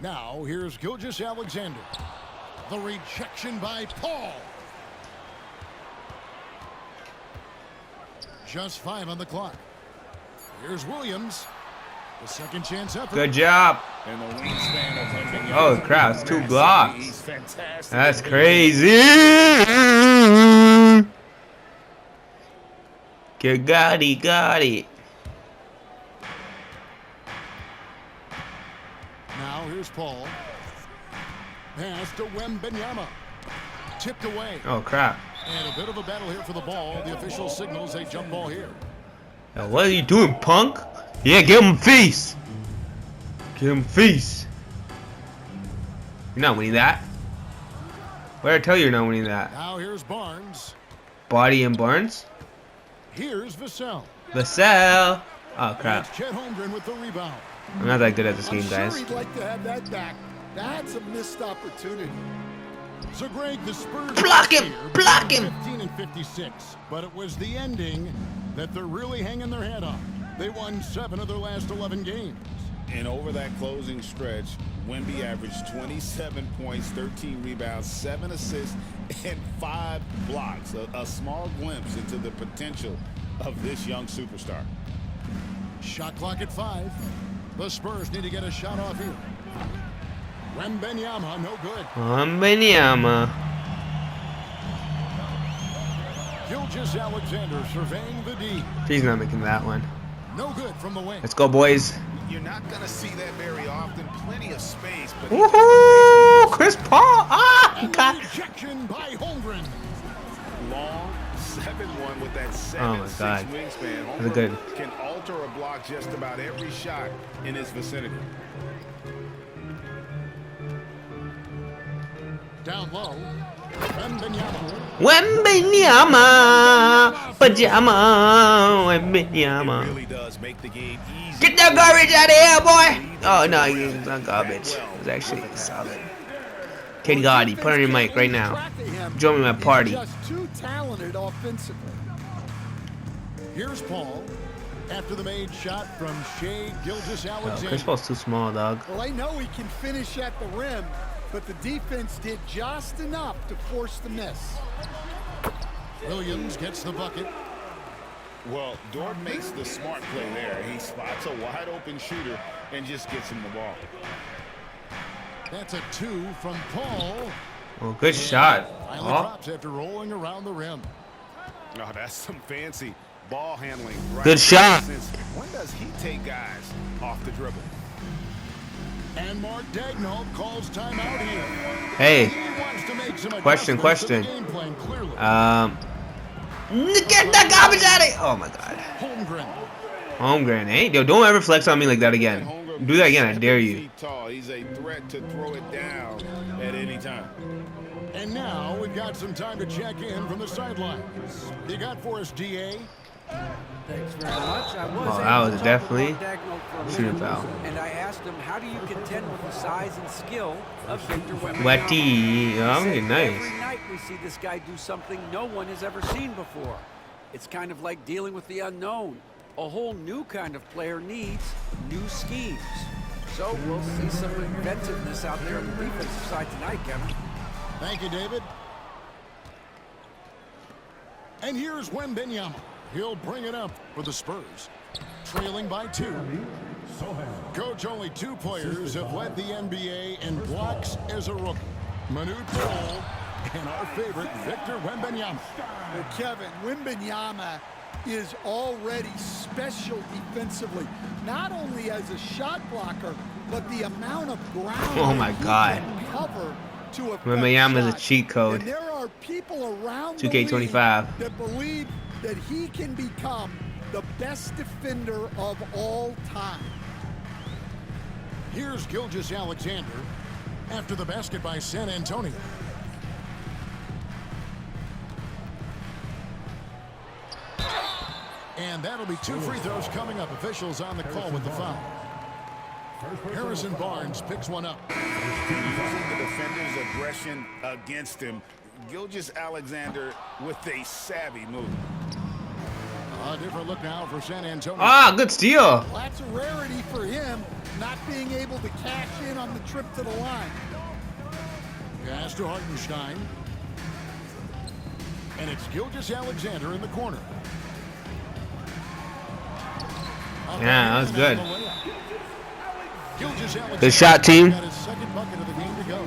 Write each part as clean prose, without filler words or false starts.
Now here's Gilgeous-Alexander. The rejection by Paul. Just 5 on the clock. Here's Williams. The second chance effort. Good job. Oh crap, it's 2 blocks. That's crazy. Got it. Now here's Paul. Pass to wemby. Tipped away. Oh crap. And a bit of a battle here for the ball. The official signals a jump ball here. Now, what are you doing, punk? Yeah, give him feast. Give him feast. You're not winning that. What did I tell you you're not winning that? Now here's Barnes. Body and Barnes? Here's Vassell. Vassell. Oh crap. Chet Holmgren with the rebound. I'm not that good at this game, guys. Sure he'd like to have that back. That's a missed opportunity. So Greg, the Spurs block him. 15 and 56, but it was the ending that they're really hanging their head on. They won 7 of their last 11 games. And over that closing stretch, Wemby averaged 27 points, 13 rebounds, 7 assists, and 5 blocks. A small glimpse into the potential of this young superstar. Shot clock at 5. The Spurs need to get a shot off here. Wemby, no good. Wemby. Gilgeous-Alexander surveying the D. He's not making that one. No good from the wing. Let's go, boys. You're not going to see that very often. Plenty of space. But woohoo! Chris Paul. Ah, he got rejection by Holmgren. Long 7-1 with that 7'6" wingspan. That's good. Can alter a block just about every shot in his vicinity. Down low. Wemby, pajama, Wemby. Really does make the game easy. Get that garbage out of here, boy! Oh no, it's not garbage. It was actually solid. Katie Gotti, put on your mic right now. Join me at my party. Just too talented offensively. Here's Paul after the made shot from Shai Gilgeous-Alexander. Chris Paul's too small, dog. Well, I know he can finish at the rim, but the defense did just enough to force the miss. Williams gets the bucket. Well, Dort makes the smart play there. He spots a wide open shooter and just gets him the ball. That's a 2 from Paul. Oh, good shot. Finally drops after rolling around the rim. Oh, that's some fancy ball handling. Right. Good shot. When does he take guys off the dribble? And Mark Daigneault calls timeout here. Hey, He wants to make some question. adjustments to the game plan, clearly. Get that garbage out of here. Oh my God. Holmgren, hey, yo, don't ever flex on me like that again. Do that again, I dare you. He's a threat to throw it down at any time. And now we've got some time to check in from the sidelines. You got for us, DA? Thanks very much. Oh, that was definitely shooting foul. And I asked him, how do you contend with the size and skill of Victor Wemby? Wetty, oh, nice. Every night we see this guy do something no one has ever seen before. It's kind of like dealing with the unknown. A whole new kind of player needs new schemes. So we'll see some inventiveness out there on the defensive side tonight, Kevin. Thank you, David. And here's Wemby. He'll bring it up for the Spurs, trailing by 2. Coach, only 2 players have led the NBA in blocks as a rookie. Manute Bol and our favorite, Victor Wemby. Well, Kevin, Wemby is already special defensively, not only as a shot blocker, but the amount of ground Oh my God. cover to affect Wemby is a shots. cheat code. And there are people around 2K25 the league that believe that he can become the best defender of all time. Here's Gilgeous-Alexander after the basket by San Antonio. And that'll be 2 free throws coming up. Officials on the call with the foul. Harrison Barnes picks one up. Using the defender's aggression against him, Gilgeous-Alexander with a savvy move. A different look now for San Antonio. Ah, good steal. Well, that's a rarity for him, not being able to cash in on the trip to the line. Pass to Hartenstein. And it's Gilgeous-Alexander in the corner. Yeah, that was good. Gilgeous-Alexander Good shot, team. got his second bucket of the game to go.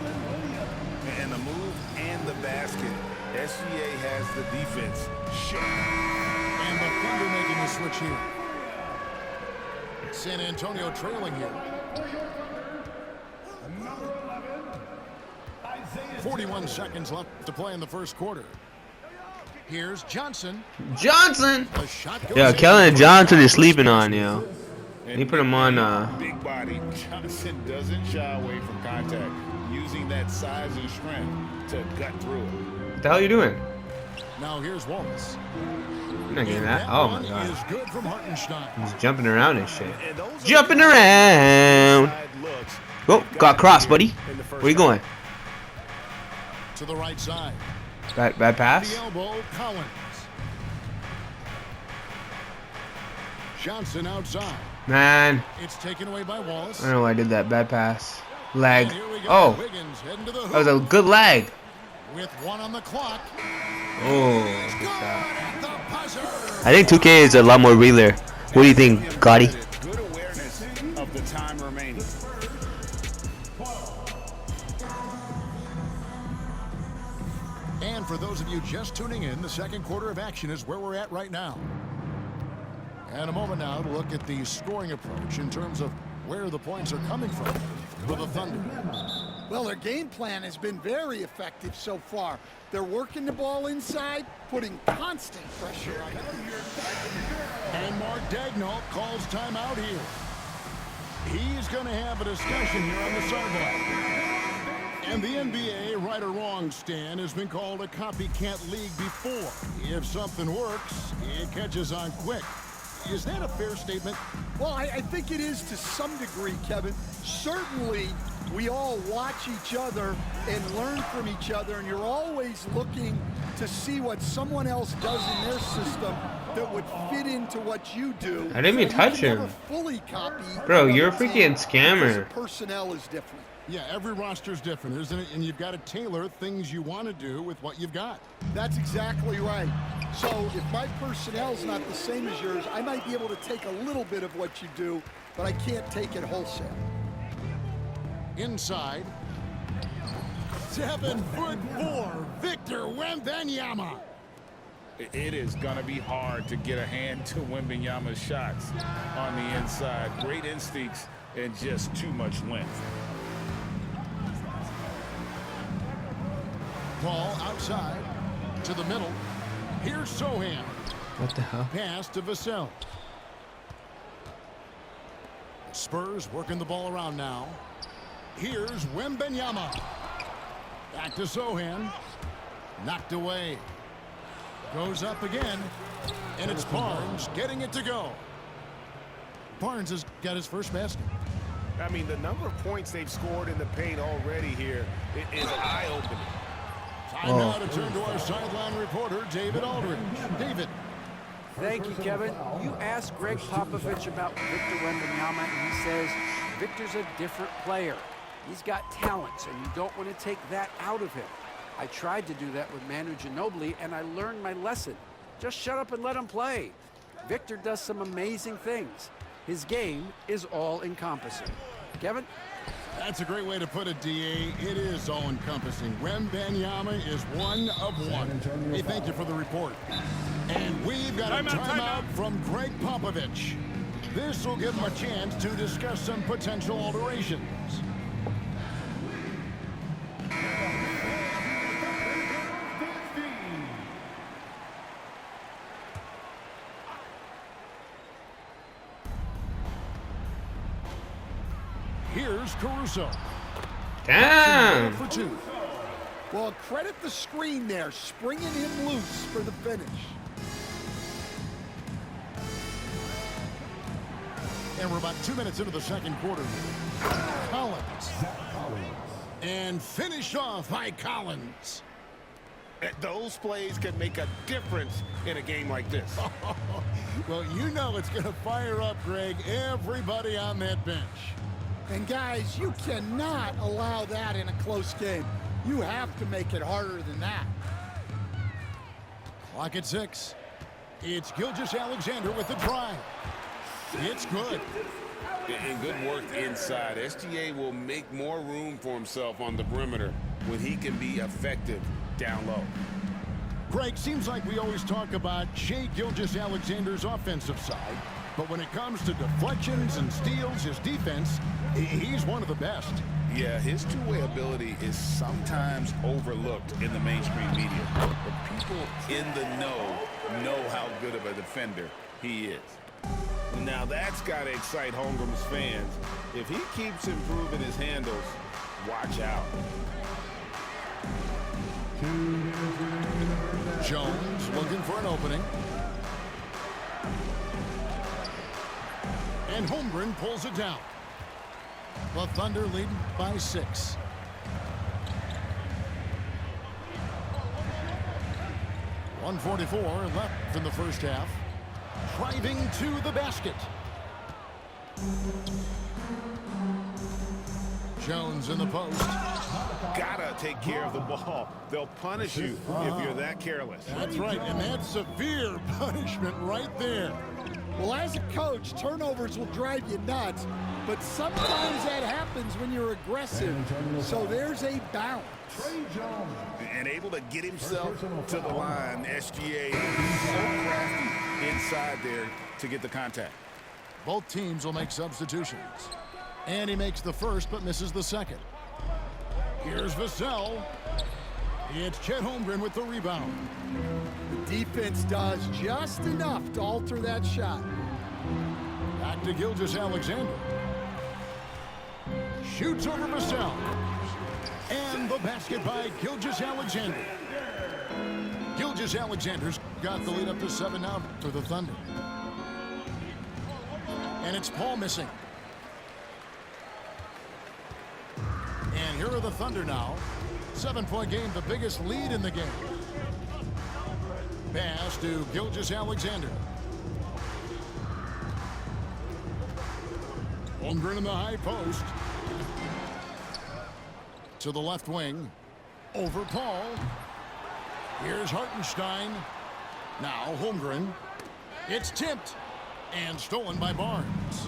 And the move and the basket. SGA has the defense. And the Thunder making the switch here. San Antonio trailing here. 41 seconds left to play in the first quarter. Here's Johnson. Johnson. The shot goes Yeah, in. Kellen Johnson is sleeping on, yo. He put him on. Big body. Johnson doesn't shy away from contact, using that size and strength to gut through it. What the hell are you doing? Now here's Wallace. You're not getting that. That Oh one my god. is good from Hartenstein. He's jumping around and shit. And those are Jumping the around. inside looks Oh, they've got crossed, buddy. in the first Where you going? To the right side. Bad The pass? elbow, Collins. Johnson outside. Man, It's taken away by Wallace. I don't know why I did that. Bad pass. Lag. And here we go. Oh, Wiggins heading to the hoop that was a good lag. with one on the clock. Oh, good Good shot. at the buzzer. I think 2K is a lot more realer. What do you think, Gotti? Good awareness of the time remaining. And for those of you just tuning in, the second quarter of action is where we're at right now. And a moment now to look at the scoring approach in terms of where the points are coming from for the Thunder. Well, their game plan has been very effective so far. They're working the ball inside, putting constant pressure on it. And Mark Daigneault calls timeout here. He's going to have a discussion here on the sideline. And the NBA, right or wrong, Stan, has been called a copycat league before. If something works, it catches on quick. Is that a fair statement? Well, I think it is to some degree, Kevin. Certainly, we all watch each other and learn from each other, and you're always looking to see what someone else does in their system that would fit into what you do. I didn't even So touch you can him. never fully copy Bro, you're a another freaking team scammer. because the personnel is different. Yeah, every roster's different, isn't it? And you've got to tailor things you want to do with what you've got. That's exactly right. So if my personnel's not the same as yours, I might be able to take a little bit of what you do, but I can't take it wholesale. Inside. 7'4", Victor Wembanyama. It is going to be hard to get a hand to Wembanyama's shots on the inside. Great instincts and just too much length. Ball outside to the middle. Here's Sohan. What the hell? Pass to Vassell. Spurs working the ball around now. Here's Wembanyama. Back to Sohan. Knocked away. Goes up again. And it's Barnes getting it to go. Barnes has got his first basket. I mean, the number of points they've scored in the paint already here is eye-opening. Time now to turn to our sideline reporter, David Aldridge. David. Thank you, Kevin. You asked Greg Popovich about Victor Wembanyama, and he says Victor's a different player. He's got talents, and you don't want to take that out of him. I tried to do that with Manu Ginobili, and I learned my lesson. Just shut up and let him play. Victor does some amazing things. His game is all-encompassing. Kevin? That's a great way to put it, D.A. It is all-encompassing. Wembanyama is one of one. Hey, thank you for the report. And we've got a timeout from Greg Popovich. This will give him a chance to discuss some potential alterations. Here's Caruso. Damn. For two. Well, credit the screen there, springing him loose for the finish. And we're about 2 minutes into the second quarter. Collins. And finished off by Collins. Those plays can make a difference in a game like this. Well, you know it's going to fire up, Greg, everybody on that bench. And guys, you cannot allow that in a close game. You have to make it harder than that. Clock at 6. It's Gilgeous-Alexander with the drive. It's good. And good work inside. SGA will make more room for himself on the perimeter when he can be effective down low. Greg, seems like we always talk about Shai Gilgeous-Alexander's offensive side, but when it comes to deflections and steals, his defense, he's one of the best. Yeah, his two-way ability is sometimes overlooked in the mainstream media, but people in the know how good of a defender he is. Now that's got to excite Holmgren's fans. If he keeps improving his handles, watch out. Jones looking for an opening. And Holmgren pulls it down. The Thunder lead by 6. .144 left in the first half. Driving to the basket. Jones in the post. Gotta take care of the ball. They'll punish you if you're that careless. That's right, and that's severe punishment right there. Well, as a coach, turnovers will drive you nuts, but sometimes that happens when you're aggressive. So there's a balance. And able to get himself to the line. SGA is so crafty inside there to get the contact. Both teams will make substitutions. And he makes the first but misses the second. Here's Vassell. It's Chet Holmgren with the rebound. The defense does just enough to alter that shot. Back to Gilgeous-Alexander. Shoots over Vassell. And the basket by Gilgeous-Alexander. Gilgeous-Alexander's got the lead up to 7 now for the Thunder. And it's Paul missing. And here are the Thunder now. 7-point game, the biggest lead in the game. Pass to Gilgeous-Alexander. Holmgren in the high post. To the left wing. Over Paul. Here's Hartenstein. Now Holmgren. It's tipped. And stolen by Barnes.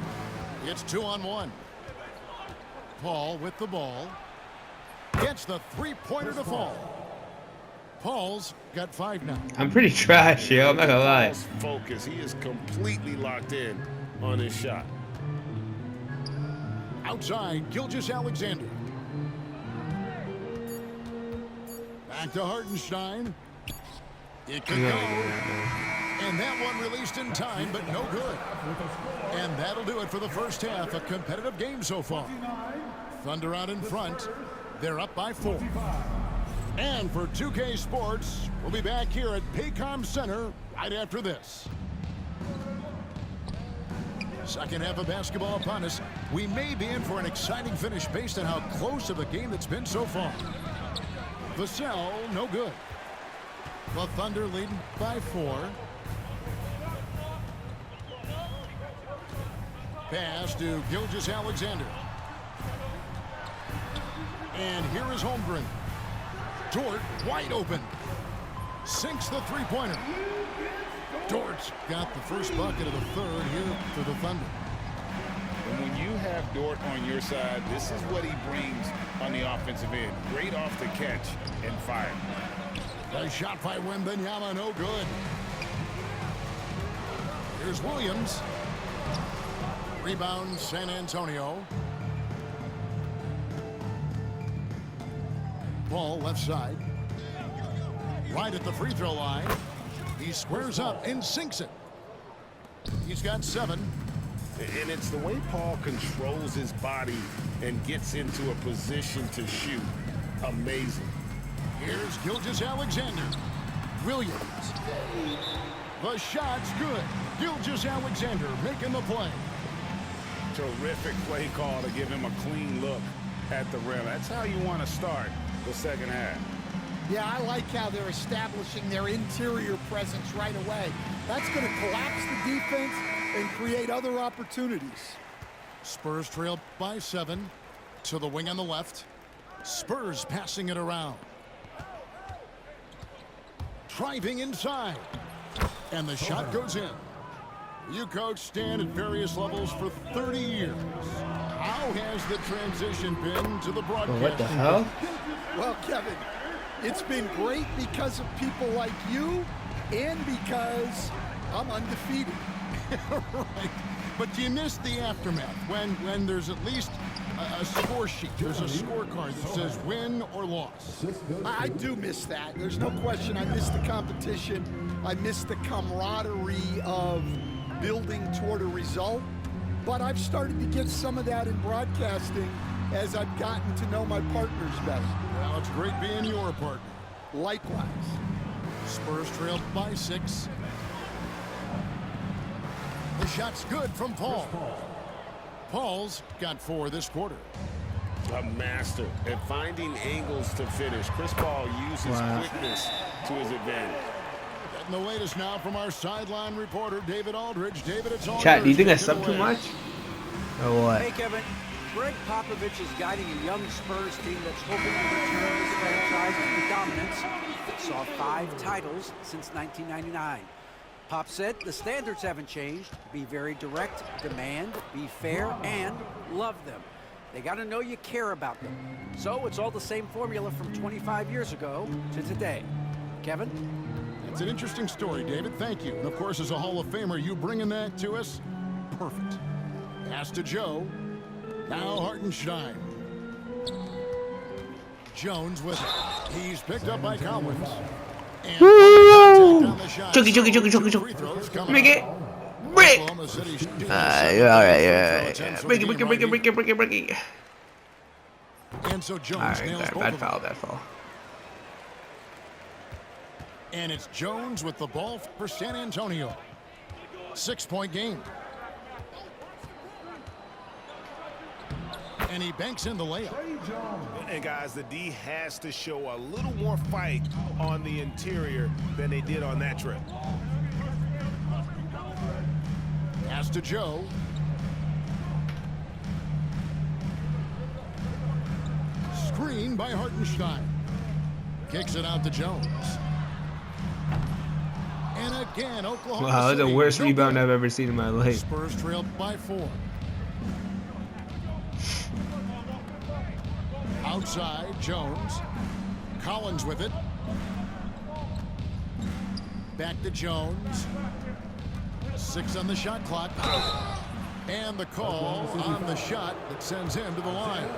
It's 2-on-1. Paul with the ball. Gets the three-pointer to fall. Paul's got 5 now. I'm pretty trash, yo. I'm not gonna lie. Focus. He is completely locked in on his shot. Outside, Gilgeous-Alexander. Back to Hartenstein. It could go. And that one released in time, but no good. And that'll do it for the first half. A competitive game so far. Thunder out in front. They're up by 4. And for 2K Sports, we'll be back here at Paycom Center right after this. Second half of basketball upon us. We may be in for an exciting finish based on how close of a game it's been so far. Vassell, no good. The Thunder leading by 4. Pass to Gilgeous-Alexander. And here is Holmgren. Dort wide open. Sinks the three-pointer. Dort's got the first bucket of the third here for the Thunder. And when you have Dort on your side, this is what he brings on the offensive end. Great off the catch and fire. The shot by Wembanyama, no good. Here's Williams. Rebound, San Antonio. Ball left side. Right at the free throw line. He squares up and sinks it. He's got 7. And it's the way Paul controls his body and gets into a position to shoot. Amazing. Here's Gilgeous-Alexander. Williams. The shot's good. Gilgeous-Alexander making the play. Terrific play call to give him a clean look at the rim. That's how you want to start the second half. Yeah, I like how they're establishing their interior presence right away. That's going to collapse the defense and create other opportunities. Spurs trail by 7 to the wing on the left. Spurs passing it around. Driving inside. And the shot goes in. You coach Stan at various levels for 30 years. How has the transition been to the broadcast? What the hell? Well, Kevin, it's been great because of people like you and because I'm undefeated. Right. But do you miss the aftermath when there's at least a score sheet? There's a scorecard that says win or loss. I do miss that. There's no question. I miss the competition. I miss the camaraderie of building toward a result. But I've started to get some of that in broadcasting as I've gotten to know my partners better. Well, it's great being your partner. Likewise. Spurs trailed by 6. The shot's good from Paul. Paul's got 4 this quarter. A master at finding angles to finish. Chris Paul uses quickness to his advantage. Getting the latest now from our sideline reporter, David Aldridge. David, it's all Chat, do you think I yours. Take subbed it too away. much? Or what? Hey, Kevin. Greg Popovich is guiding a young Spurs team that's hoping to return this franchise to dominance that saw 5 titles since 1999. Pop said the standards haven't changed. Be very direct, demand, be fair, and love them. They got to know you care about them. So it's all the same formula from 25 years ago to today. Kevin? It's an interesting story, David. Thank you. And of course, as a Hall of Famer, you bringing that to us? Perfect. Pass to Joe. Now Hartenstein. Jones with it. He's picked up by Collins. And Woo! on the shot. Chuggy, chuggy, chuggy, chuggy, Free throws chuggy. coming Make it. up. Break. Oklahoma City shooting You're alright, you're alright. attempts for Break the it, break it, game break it, right break it, break it, break it. here. And so Jones Alright, nails both bad of them. foul, bad foul. And it's Jones with the ball for San Antonio. 6-point game. And he banks in the layup. And guys, the D has to show a little more fight on the interior than they did on that trip. Pass to Joe. Screen by Hartenstein. Kicks it out to Jones. And again, Oklahoma Wow, that's the City, worst no rebound good. I've ever seen in my life. Spurs trailed by 4. Outside, Jones. Collins with it. Back to Jones. 6 on the shot clock. And the call on the shot that sends him to the line.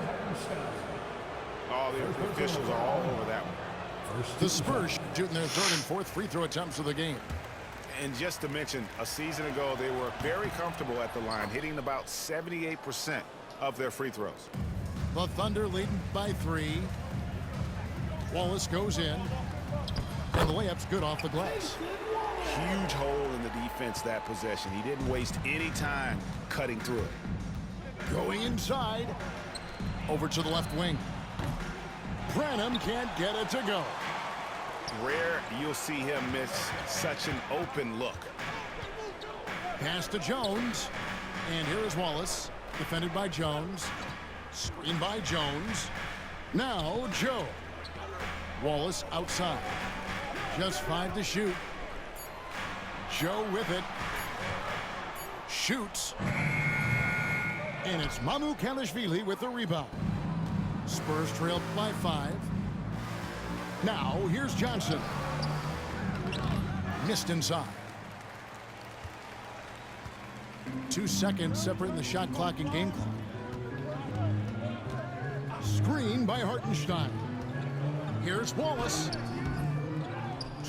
All the officials are all over that one. The Spurs shooting their 3rd and 4th free throw attempts of the game. And just to mention, a season ago, they were very comfortable at the line, hitting about 78% of their free throws. The Thunder leading by 3. Wallace goes in. And the layup's good off the glass. Huge hole in the defense that possession. He didn't waste any time cutting through it. Going inside. Over to the left wing. Branham can't get it to go. Rare you'll see him miss such an open look. Pass to Jones. And here is Wallace. Defended by Jones. Screen by Jones. Now Joe. Wallace outside. Just 5 to shoot. Joe with it. Shoots. And it's Mamu Kalishvili with the rebound. Spurs trailed by 5. Now here's Johnson. Missed inside. 2 seconds separating the shot clock and game clock. Screen by Hartenstein. Here's Wallace.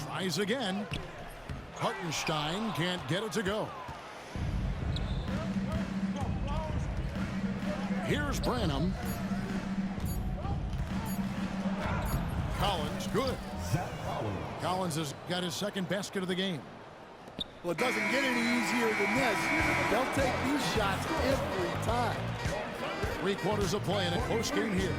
Tries again. Hartenstein can't get it to go. Here's Branham. Collins, good. Collins has got his 2nd basket of the game. Well, it doesn't get any easier than this. They'll take these shots every time. 3 quarters of play in a close game here.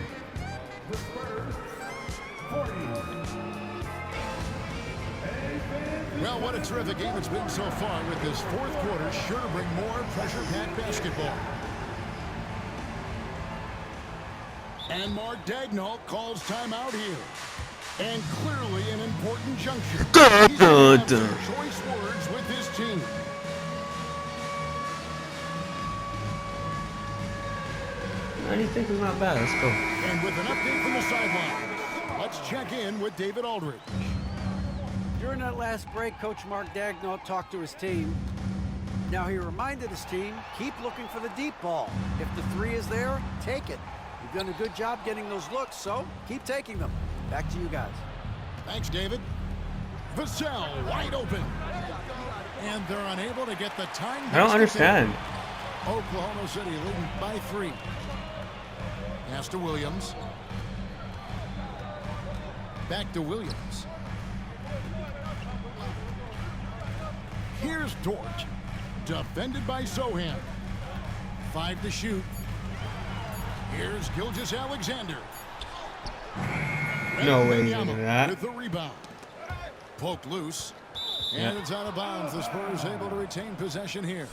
Well, what a terrific game it's been so far, with this 4th quarter sure to bring more pressure-packed basketball. And Mark Daigneault calls timeout here. And clearly an important juncture. Dun, He's dun, gonna have some dun. choice words with his team. 96 is not bad. Let's go. And with an update from the sideline, let's check in with David Aldridge. During that last break, Coach Mark Daigneault talked to his team. Now he reminded his team, keep looking for the deep ball. If the three is there, take it. You've done a good job getting those looks, so keep taking them. Back to you guys. Thanks, David. Vassell wide open. And they're unable to get the time. I don't understand. Oklahoma City leading by 3. Pass to Williams. Back to Williams. Here's Dort. Defended by Sohan. 5 to shoot. Here's Gilgeous-Alexander. No way he's Wembanyama into that. with the rebound. Poked loose. And it's out of bounds. The Spurs able to retain possession here.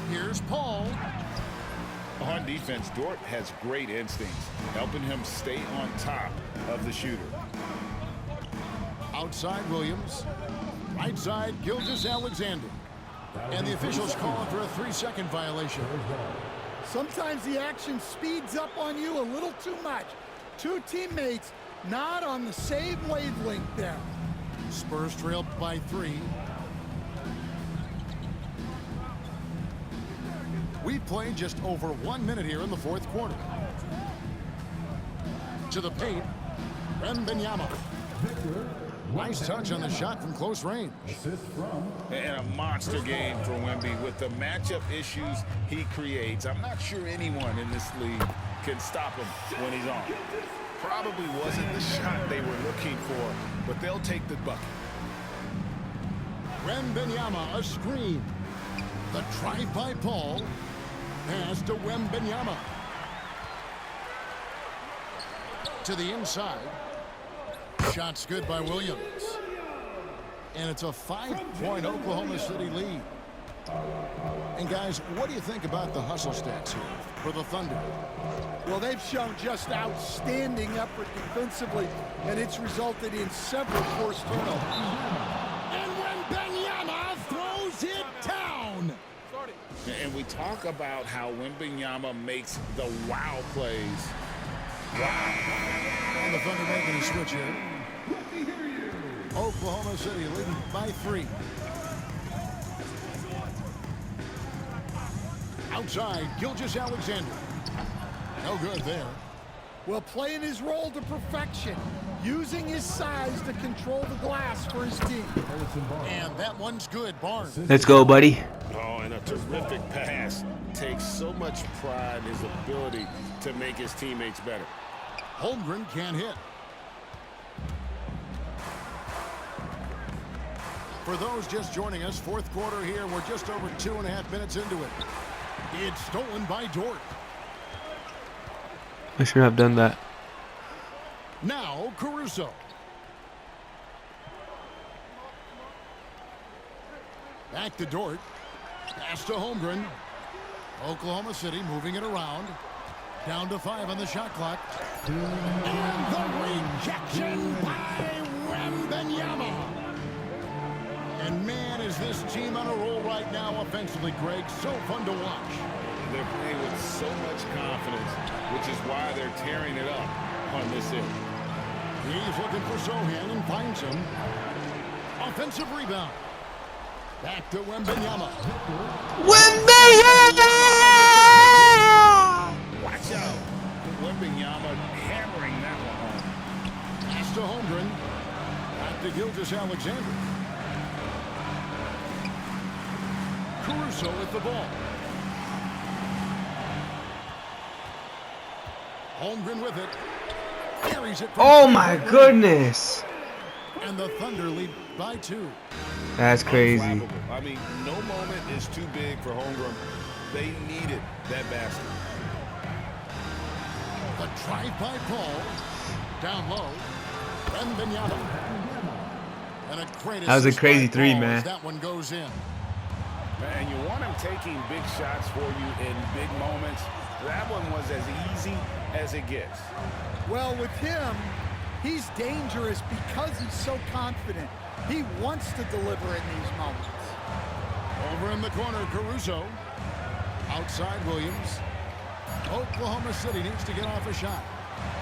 Here's Paul. On defense, Dort has great instincts, helping him stay on top of the shooter. Outside Williams. Right side Gilgeous-Alexander. And the officials calling for a 3-second violation. Sometimes the action speeds up on you a little too much. Two teammates not on the same wavelength there. Spurs trailed by 3. We've played just over 1 minute here in the fourth quarter. To the paint, Wembanyama. Nice touch on the shot from close range. And a monster game for Wemby with the matchup issues he creates. I'm not sure anyone in this league can stop him when he's on. Probably wasn't the shot they were looking for, but they'll take the bucket. Wembanyama, a screen. The drive by Paul. Pass to Wembanyama. To the inside. Shot's good by Williams. And it's a 5-point Oklahoma City lead. And guys, what do you think about the hustle stats here for the Thunder? Well, they've shown just outstanding effort defensively, and it's resulted in several forced turnovers. And Wembanyama throws it down. And we talk about how Wembanyama makes the wow plays. Wow. And the Thunder making a switch here. Oklahoma City leading by 3. Outside, Gilgeous-Alexander. No good there. Well, playing his role to perfection, using his size to control the glass for his team. And that one's good, Barnes. Let's go, buddy. Oh, and a terrific pass. Takes so much pride in his ability to make his teammates better. Holmgren can't hit. For those just joining us, fourth quarter here. We're just over 2.5 minutes into it. It's stolen by Dort. I shouldn't have done that. Now Caruso. Back to Dort. Pass to Holmgren. Oklahoma City moving it around. Down to 5 on the shot clock. And the rejection by Wembanyama. And man, is this team on a roll right now offensively, Greg. So fun to watch. They're playing with so much confidence, which is why they're tearing it up on this end. He's looking for Sohan and finds him. Offensive rebound. Back to Wembanyama. Wembanyama! Watch out. Wembanyama hammering that one home. Pass to Holmgren. Back to Gilgeous-Alexander. Caruso with the ball. Holmgren with it. Carries it. Oh my goodness. And the Thunder lead by 2. That's crazy. Unflappable. I mean, no moment is too big for Holmgren. They needed that basket. The drive by Paul. Down low. Wembanyama. And a great That was a assist crazy by three, Paul man. as that one goes in. And you want him taking big shots for you in big moments. That one was as easy as it gets. Well, with him, he's dangerous because he's so confident. He wants to deliver in these moments. Over in the corner, Caruso. Outside Williams. Oklahoma City needs to get off a shot.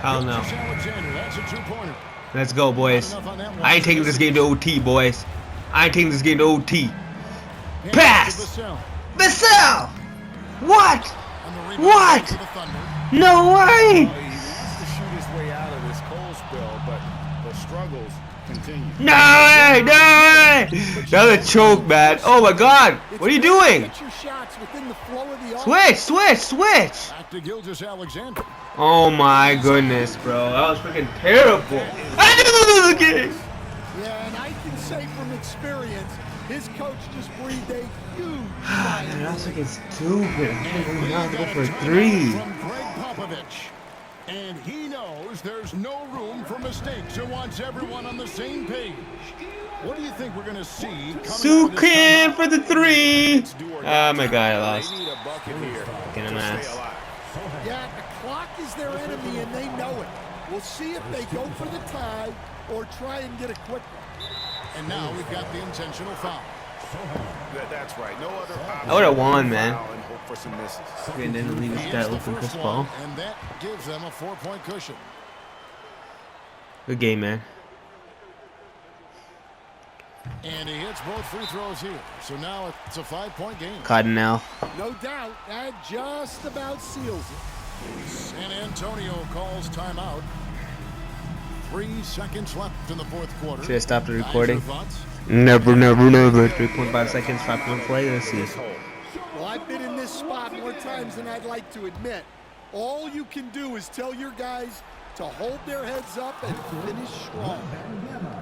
Hell no. Gilgeous Alexander, that's a two-pointer. Let's go, boys. I ain't taking this game to OT, boys. I ain't taking this game to OT. Pass! Vassell! What? What? No way! He wants to shoot his way out of this cold spell, but the struggles continue. No way! No way! Another choke, man. Oh my God! What are you doing? Switch! Switch! Switch! Back to Gilgeous Alexander. Oh my goodness, bro. That was freaking terrible. I knew this was a game. Yeah, and I can say from experience, his coach just breathed a huge Man, that was freaking stupid. I'm And going to go for a timeout 3. From Greg Popovich. And he knows there's no room for mistakes and wants everyone on the same page. What do you think we're going to see coming out of this Sukin timeout? for the 3. Oh my God, I They lost. need a bucket here Fucking to an stay ass. alive. Yeah, the clock is their enemy, and they know it. We'll see if they go for the tie or try and get a quick one. And now we've got the intentional foul. That's right. No other option. I would've won, man. Foul and hope for some misses. And then leave this He guy hits the open, Chris first Paul. one, and that gives them a 4-point cushion. Good game, man. And he hits both free throws here. So now it's a 5-point game. Cotton now. No doubt, that just about seals it. San Antonio calls timeout. 3 seconds left in the fourth quarter. Should have stopped the Guys, recording. your thoughts? Never, never, never. 3.5 seconds, 5 point play. Let's see. Well, I've been in this spot more times than I'd like to admit. All you can do is tell your guys to hold their heads up and finish strong.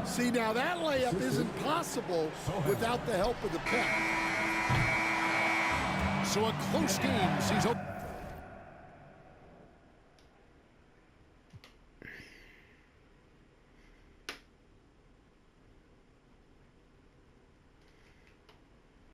See, now that layup isn't possible without the help of the pick. So a close game sees